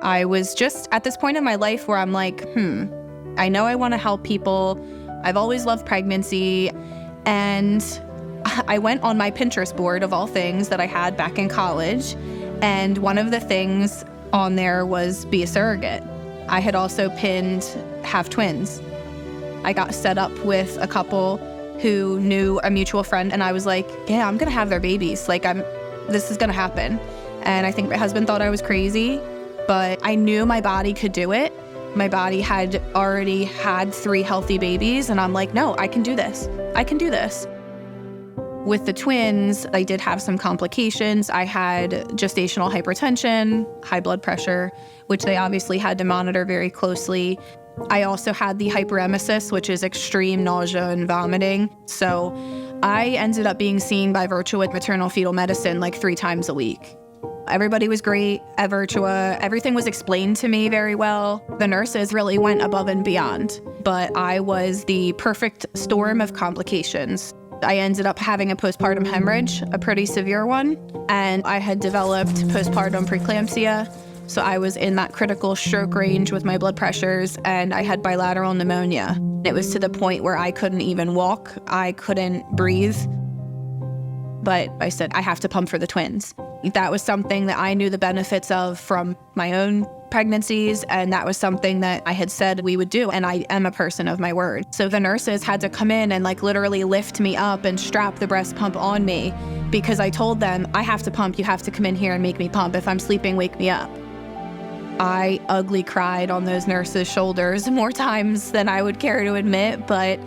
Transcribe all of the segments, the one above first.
I was just at this point in my life where I'm like, I know I want to help people. I've always loved pregnancy. And I went on my Pinterest board, of all things, that I had back in college. And one of the things on there was be a surrogate. I had also pinned have twins. I got set up with a couple who knew a mutual friend, and I was like, yeah, I'm gonna have their babies. Like, this is gonna happen. And I think my husband thought I was crazy, but I knew my body could do it. My body had already had 3 healthy babies, and I'm like, no, I can do this. I can do this. With the twins, I did have some complications. I had gestational hypertension, high blood pressure, which they obviously had to monitor very closely. I also had the hyperemesis, which is extreme nausea and vomiting. So I ended up being seen by Virtua maternal-fetal medicine like 3 times a week. Everybody was great at Virtua. Everything was explained to me very well. The nurses really went above and beyond, but I was the perfect storm of complications. I ended up having a postpartum hemorrhage, a pretty severe one, and I had developed postpartum preeclampsia. So I was in that critical stroke range with my blood pressures, and I had bilateral pneumonia. It was to the point where I couldn't even walk. I couldn't breathe. But I said, I have to pump for the twins. That was something that I knew the benefits of from my own pregnancies, and that was something that I had said we would do, and I am a person of my word. So the nurses had to come in and like literally lift me up and strap the breast pump on me because I told them, I have to pump, you have to come in here and make me pump. If I'm sleeping, wake me up. I ugly cried on those nurses' shoulders more times than I would care to admit, but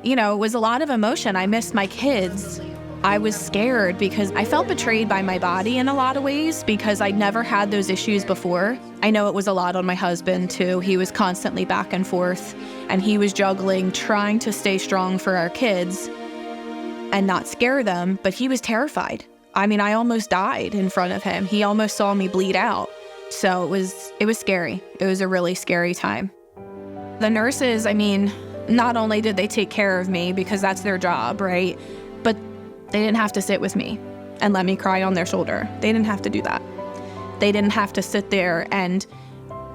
you know, it was a lot of emotion. I missed my kids. I was scared because I felt betrayed by my body in a lot of ways because I'd never had those issues before. I know it was a lot on my husband too. He was constantly back and forth, and he was juggling trying to stay strong for our kids and not scare them, but he was terrified. I mean, I almost died in front of him. He almost saw me bleed out. So it was scary. It was a really scary time. The nurses, I mean, not only did they take care of me because that's their job, right? But they didn't have to sit with me and let me cry on their shoulder. They didn't have to do that. They didn't have to sit there and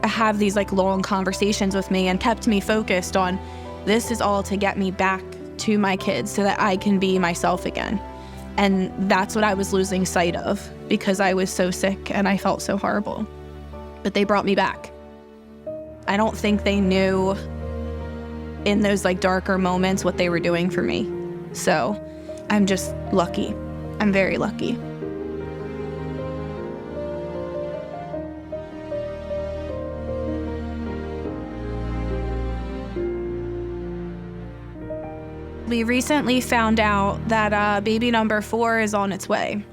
have these like long conversations with me, and kept me focused on this is all to get me back to my kids so that I can be myself again. And that's what I was losing sight of because I was so sick and I felt so horrible. But they brought me back. I don't think they knew in those like darker moments what they were doing for me. So I'm just lucky. I'm very lucky. We recently found out that baby number 4 is on its way.